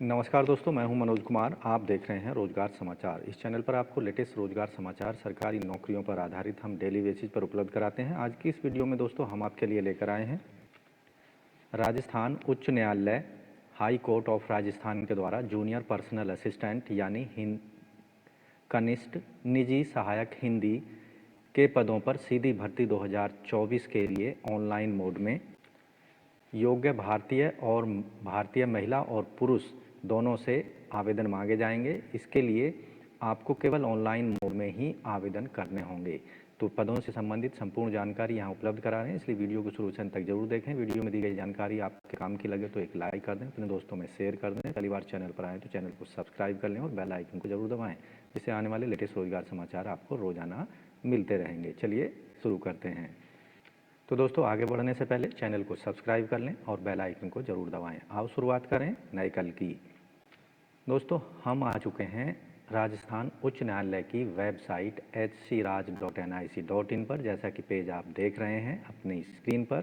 नमस्कार दोस्तों, मैं हूं मनोज कुमार। आप देख रहे हैं रोजगार समाचार। इस चैनल पर आपको लेटेस्ट रोजगार समाचार सरकारी नौकरियों पर आधारित हम डेली बेसिस पर उपलब्ध कराते हैं। आज की इस वीडियो में दोस्तों हम आपके लिए लेकर आए हैं राजस्थान उच्च न्यायालय हाई कोर्ट ऑफ राजस्थान के द्वारा जूनियर पर्सनल असिस्टेंट यानी कनिष्ठ निजी सहायक हिंदी के पदों पर सीधी भर्ती 2024 के लिए ऑनलाइन मोड में योग्य भारतीय महिला और पुरुष दोनों से आवेदन मांगे जाएंगे। इसके लिए आपको केवल ऑनलाइन मोड में ही आवेदन करने होंगे। तो पदों से संबंधित संपूर्ण जानकारी यहाँ उपलब्ध करा रहे हैं, इसलिए वीडियो को शुरू से अंत तक जरूर देखें। वीडियो में दी गई जानकारी आपके काम की लगे तो एक लाइक कर दें, अपने दोस्तों में शेयर कर दें। पहली बार चैनल पर आए तो चैनल को सब्सक्राइब कर लें और बेल आइकन को जरूर दबाएं, जिससे आने वाले लेटेस्ट रोजगार समाचार आपको रोजाना मिलते रहेंगे। चलिए शुरू करते हैं। तो दोस्तों आगे बढ़ने से पहले चैनल को सब्सक्राइब कर लें और बेल आइकन को जरूर दबाएं। आओ शुरुआत करें नए कल की। दोस्तों हम आ चुके हैं राजस्थान उच्च न्यायालय की वेबसाइट hcraj.nic.in पर, जैसा कि पेज आप देख रहे हैं अपनी स्क्रीन पर।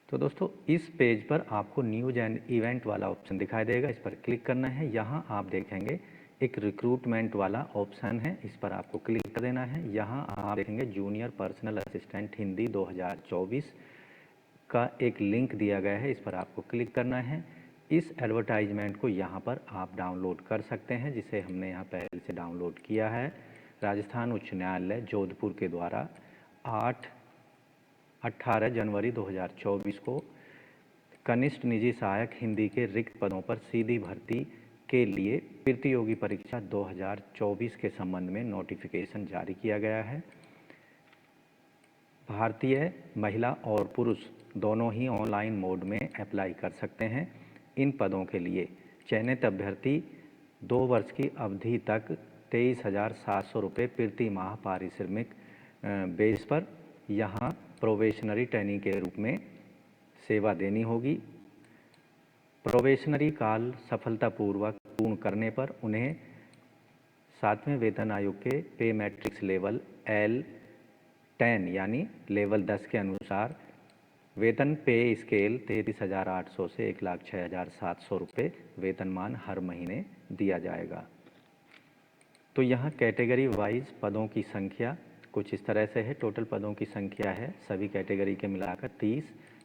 तो दोस्तों इस पेज पर आपको न्यूज एंड इवेंट वाला ऑप्शन दिखाई देगा, इस पर क्लिक करना है। यहाँ आप देखेंगे एक रिक्रूटमेंट वाला ऑप्शन है, इस पर आपको क्लिक कर देना है। यहाँ आप देखेंगे जूनियर पर्सनल असिस्टेंट हिंदी 2024 का एक लिंक दिया गया है, इस पर आपको क्लिक करना है। इस एडवर्टाइजमेंट को यहाँ पर आप डाउनलोड कर सकते हैं, जिसे हमने यहाँ पहले से डाउनलोड किया है। राजस्थान उच्च न्यायालय जोधपुर के द्वारा 18 जनवरी 2024 को कनिष्ठ निजी सहायक हिंदी के रिक्त पदों पर सीधी भर्ती के लिए प्रतियोगी परीक्षा 2024 के संबंध में नोटिफिकेशन जारी किया गया है। भारतीय महिला और पुरुष दोनों ही ऑनलाइन मोड में अप्लाई कर सकते हैं। इन पदों के लिए चयनित अभ्यर्थी 2 वर्ष की अवधि तक 23,700 रुपये प्रति माह पारिश्रमिक बेस पर यहाँ प्रोबेशनरी ट्रेनिंग के रूप में सेवा देनी होगी। प्रोबेशनरी काल सफलतापूर्वक पूर्ण करने पर उन्हें 7वें वेतन आयोग के पे मैट्रिक्स लेवल L10 यानी लेवल 10 के अनुसार वेतन पे स्केल 33,800 से 1,06,700 रुपये वेतनमान हर महीने दिया जाएगा। तो यहाँ कैटेगरी वाइज पदों की संख्या कुछ इस तरह से है। टोटल पदों की संख्या है सभी कैटेगरी के मिलाकर 30,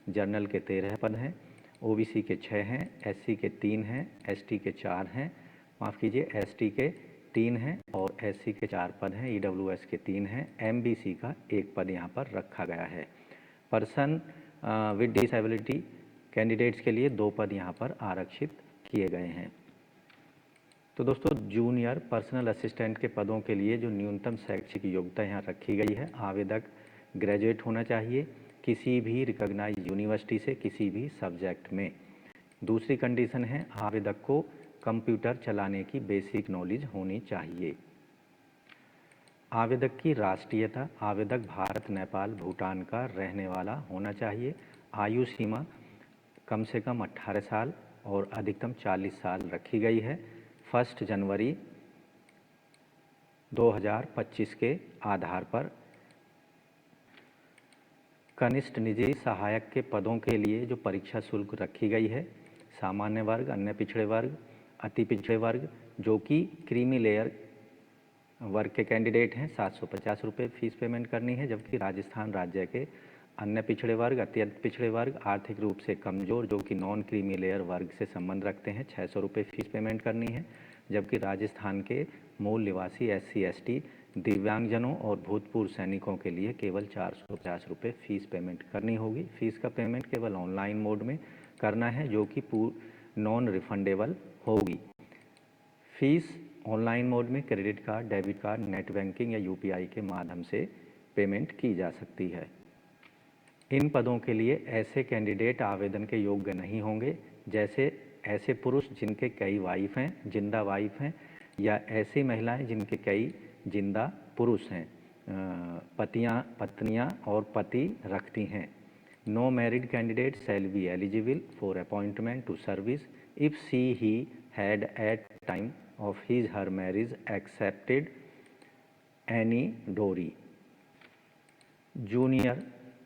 जनरल के 13 पद हैं, ओबीसी के 6 हैं, एससी के 3 हैं, एसटी के 4 हैं, माफ़ कीजिए एसटी के 3 हैं और एससी के 4 पद हैं, ईडब्ल्यूएस के 3 हैं, एमबीसी का 1 पद यहाँ पर रखा गया है। पर्सन विद डिसेबिलिटी कैंडिडेट्स के लिए 2 पद यहाँ पर आरक्षित किए गए हैं। तो दोस्तों जूनियर पर्सनल असिस्टेंट के पदों के लिए जो न्यूनतम शैक्षिक योग्यता यहाँ रखी गई है, आवेदक ग्रेजुएट होना चाहिए किसी भी रिकॉग्नाइज्ड यूनिवर्सिटी से किसी भी सब्जेक्ट में। दूसरी कंडीशन है आवेदक को कंप्यूटर चलाने की बेसिक नॉलेज होनी चाहिए। आवेदक की राष्ट्रीयता, आवेदक भारत, नेपाल, भूटान का रहने वाला होना चाहिए। आयु सीमा कम से कम 18 साल और अधिकतम 40 साल रखी गई है। 1 जनवरी 2025 के आधार पर कनिष्ठ निजी सहायक के पदों के लिए जो परीक्षा शुल्क रखी गई है, सामान्य वर्ग, अन्य पिछड़े वर्ग, अति पिछड़े वर्ग जो कि क्रीमी लेयर वर्ग के कैंडिडेट हैं 750 रुपये फीस पेमेंट करनी है। जबकि राजस्थान राज्य के अन्य पिछड़े वर्ग, अत्यंत पिछड़े वर्ग, आर्थिक रूप से कमज़ोर जो कि नॉन क्रीमी लेयर वर्ग से संबंध रखते हैं 600 रुपये फीस पेमेंट करनी है। जबकि राजस्थान के मूल निवासी SC ST दिव्यांगजनों और भूतपूर्व सैनिकों के लिए केवल 450 रुपये फीस पेमेंट करनी होगी। फीस का पेमेंट केवल ऑनलाइन मोड में करना है जो कि नॉन रिफंडेबल होगी। फीस ऑनलाइन मोड में credit card, debit card, net banking या UPI के माध्यम से पेमेंट की जा सकती है। इन पदों के लिए ऐसे कैंडिडेट आवेदन के योग्य नहीं होंगे जैसे ऐसे पुरुष जिनके कई वाइफ हैं, जिंदा वाइफ हैं, या ऐसी महिलाएं जिनके कई जिंदा पुरुष हैं, पत्नियां और पति रखती हैं। No married candidate shall be eligible for appointment to service if he had at time of his her marriage accepted any dowry। Junior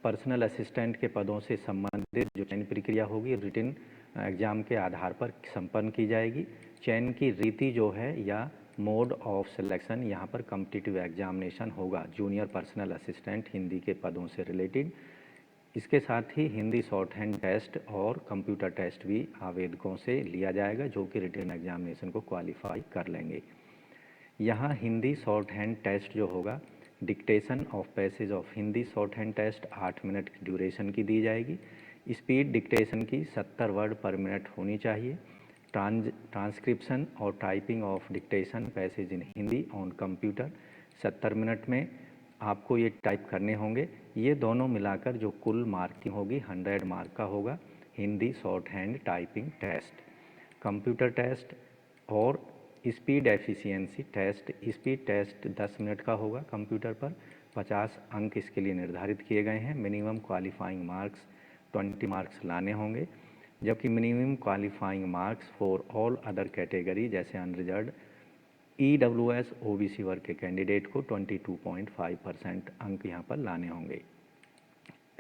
personal assistant के पदों से संबंधित जो चयन प्रक्रिया होगी रिटन एग्ज़ाम के आधार पर संपन्न की जाएगी। चयन की रीति जो है या मोड ऑफ सिलेक्शन यहाँ पर कॉम्पिटिटिव एग्जामिनेशन होगा जूनियर पर्सनल असिस्टेंट हिंदी के पदों से रिलेटेड। इसके साथ ही हिंदी शॉर्ट हैंड टेस्ट और कंप्यूटर टेस्ट भी आवेदकों से लिया जाएगा जो कि रिटन एग्जामिनेशन को क्वालिफाई कर लेंगे। यहाँ हिंदी शॉर्ट हैंड टेस्ट जो होगा dictation of passage of Hindi short hand test 8 minute की ड्यूरेशन की दी जाएगी। स्पीड डिक्टेशन की 70 वर्ड पर मिनट होनी चाहिए। ट्रांसक्रिप्शन और typing of dictation passage in Hindi on computer 70 minute में आपको ये टाइप करने होंगे। ये दोनों मिलाकर जो कुल मार्किंग होगी 100 मार्क का होगा Hindi short hand typing test. Computer test और speed efficiency test, speed test 10 minute का होगा कंप्यूटर पर। 50 अंक इसके लिए निर्धारित किए गए हैं। मिनिमम क्वालिफाइंग मार्क्स 20 मार्क्स लाने होंगे, जबकि minimum qualifying marks for all other category जैसे अनरिजर्व्ड EWS OBC वर्ग के कैंडिडेट को 22.5% अंक यहाँ पर लाने होंगे।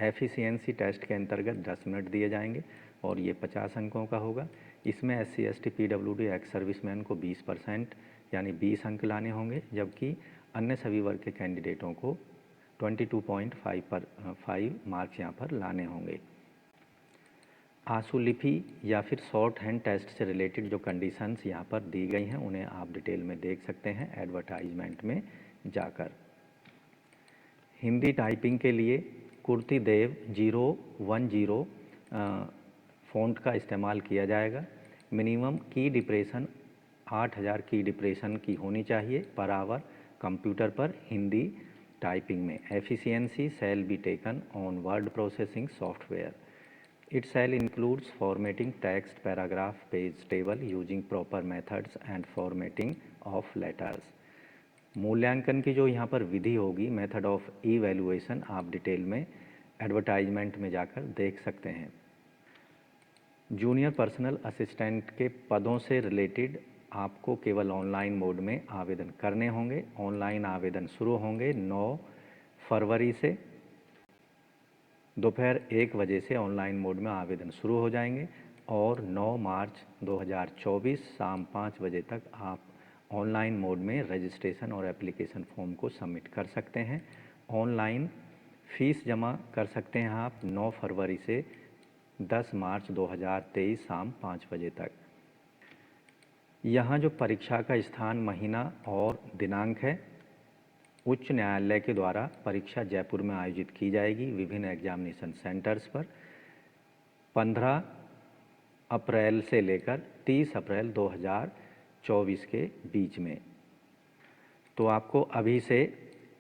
एफिशिएंसी टेस्ट के अंतर्गत 10 मिनट दिए जाएंगे और ये 50 अंकों का होगा। इसमें SC ST PWD ex serviceman को 20% यानी 20 अंक लाने होंगे, जबकि अन्य सभी वर्ग के कैंडिडेटों को 22.5 मार्क्स यहाँ पर लाने होंगे। आशुलिपि या फिर शॉर्ट हैंड टेस्ट से रिलेटेड जो कंडीशंस यहाँ पर दी गई हैं उन्हें आप डिटेल में देख सकते हैं एडवर्टाइजमेंट में जाकर। हिंदी टाइपिंग के लिए कुर्ती देव 010 फ़ॉन्ट का इस्तेमाल किया जाएगा। मिनिमम की डिप्रेशन 8000 की डिप्रेशन की होनी चाहिए पर आवर कंप्यूटर पर हिंदी टाइपिंग में। Efficiency shall be taken on word processing software. It shall includes formatting text, paragraph, page, table using proper methods and formatting of letters. मूल्यांकन की जो यहाँ पर विधि होगी मेथड ऑफ इवैल्यूएशन आप डिटेल में एडवर्टाइजमेंट में जाकर देख सकते हैं। जूनियर पर्सनल असिस्टेंट के पदों से रिलेटेड आपको केवल ऑनलाइन मोड में आवेदन करने होंगे। ऑनलाइन आवेदन शुरू होंगे 9 फरवरी से। दोपहर 1 बजे से ऑनलाइन मोड में आवेदन शुरू हो जाएंगे और 9 मार्च 2024 शाम 5 बजे तक आप ऑनलाइन मोड में रजिस्ट्रेशन और एप्लीकेशन फॉर्म को सबमिट कर सकते हैं। ऑनलाइन फ़ीस जमा कर सकते हैं आप 9 फरवरी से 10 मार्च 2023 शाम 5 बजे तक। यहाँ जो परीक्षा का स्थान, महीना और दिनांक है, उच्च न्यायालय के द्वारा परीक्षा जयपुर में आयोजित की जाएगी विभिन्न एग्जामिनेशन सेंटर्स पर 15 अप्रैल से लेकर 30 अप्रैल 2024 के बीच में। तो आपको अभी से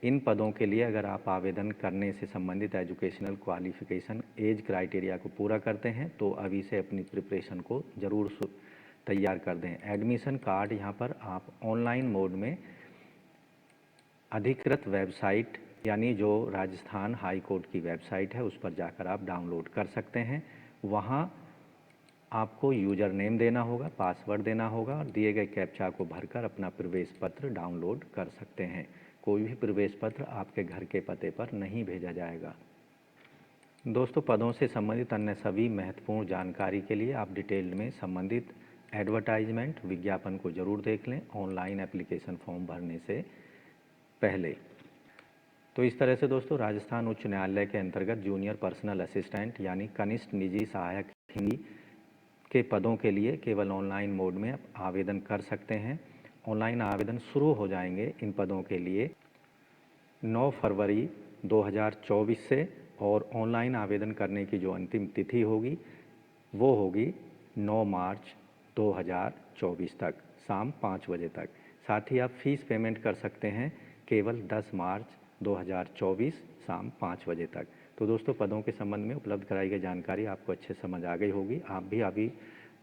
इन पदों के लिए अगर आप आवेदन करने से संबंधित एजुकेशनल क्वालिफ़िकेशन एज क्राइटेरिया को पूरा करते हैं तो अभी से अपनी प्रिपरेशन को ज़रूर तैयार कर दें। एडमिशन कार्ड यहाँ पर आप ऑनलाइन मोड में अधिकृत वेबसाइट यानी जो राजस्थान हाई कोर्ट की वेबसाइट है उस पर जाकर आप डाउनलोड कर सकते हैं। वहाँ आपको यूज़र नेम देना होगा, पासवर्ड देना होगा और दिए गए कैप्चा को भरकर अपना प्रवेश पत्र डाउनलोड कर सकते हैं। कोई भी प्रवेश पत्र आपके घर के पते पर नहीं भेजा जाएगा। दोस्तों, पदों से संबंधित अन्य सभी महत्वपूर्ण जानकारी के लिए आप डिटेल में संबंधित एडवर्टाइजमेंट विज्ञापन को ज़रूर देख लें ऑनलाइन एप्लीकेशन फॉर्म भरने से पहले। तो इस तरह से दोस्तों राजस्थान उच्च न्यायालय के अंतर्गत जूनियर पर्सनल असिस्टेंट यानी कनिष्ठ निजी सहायक हिंदी के पदों के लिए केवल ऑनलाइन मोड में आप आवेदन कर सकते हैं। ऑनलाइन आवेदन शुरू हो जाएंगे इन पदों के लिए 9 फरवरी 2024 से और ऑनलाइन आवेदन करने की जो अंतिम तिथि होगी वो होगी 9 मार्च 2024 तक शाम 5 बजे तक। साथ ही आप फीस पेमेंट कर सकते हैं केवल 10 मार्च 2024 शाम 5 बजे तक। तो दोस्तों, पदों के संबंध में उपलब्ध कराई गई जानकारी आपको अच्छे समझ आ गई होगी। आप भी अभी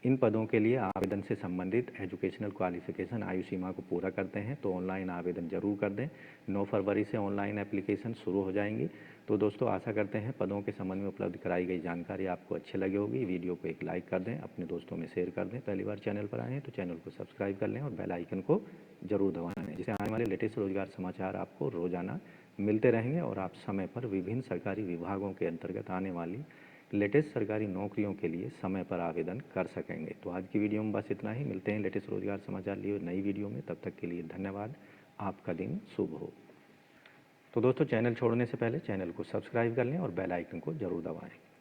इन पदों के लिए आवेदन से संबंधित एजुकेशनल क्वालिफ़िकेशन आयु सीमा को पूरा करते हैं तो ऑनलाइन आवेदन जरूर कर दें। 9 फरवरी से ऑनलाइन एप्लीकेशन शुरू हो जाएंगी। तो दोस्तों, आशा करते हैं पदों के संबंध में उपलब्ध कराई गई जानकारी आपको अच्छी लगी होगी। वीडियो को एक लाइक कर दें, अपने दोस्तों में शेयर कर दें। पहली बार चैनल पर आए हैं तो चैनल को सब्सक्राइब कर लें और बेल आइकन को जरूर दबाना है, जिससे आने वाले लेटेस्ट रोजगार समाचार आपको रोजाना मिलते रहेंगे और आप समय पर विभिन्न सरकारी विभागों के अंतर्गत आने वाली लेटेस्ट सरकारी नौकरियों के लिए समय पर आवेदन कर सकेंगे। तो आज की वीडियो में बस इतना ही। मिलते हैं लेटेस्ट रोजगार समाचार लिए नई वीडियो में। तब तक के लिए धन्यवाद। आपका दिन शुभ हो। तो दोस्तों, चैनल छोड़ने से पहले चैनल को सब्सक्राइब कर लें और बेल आइकन को ज़रूर दबाएं।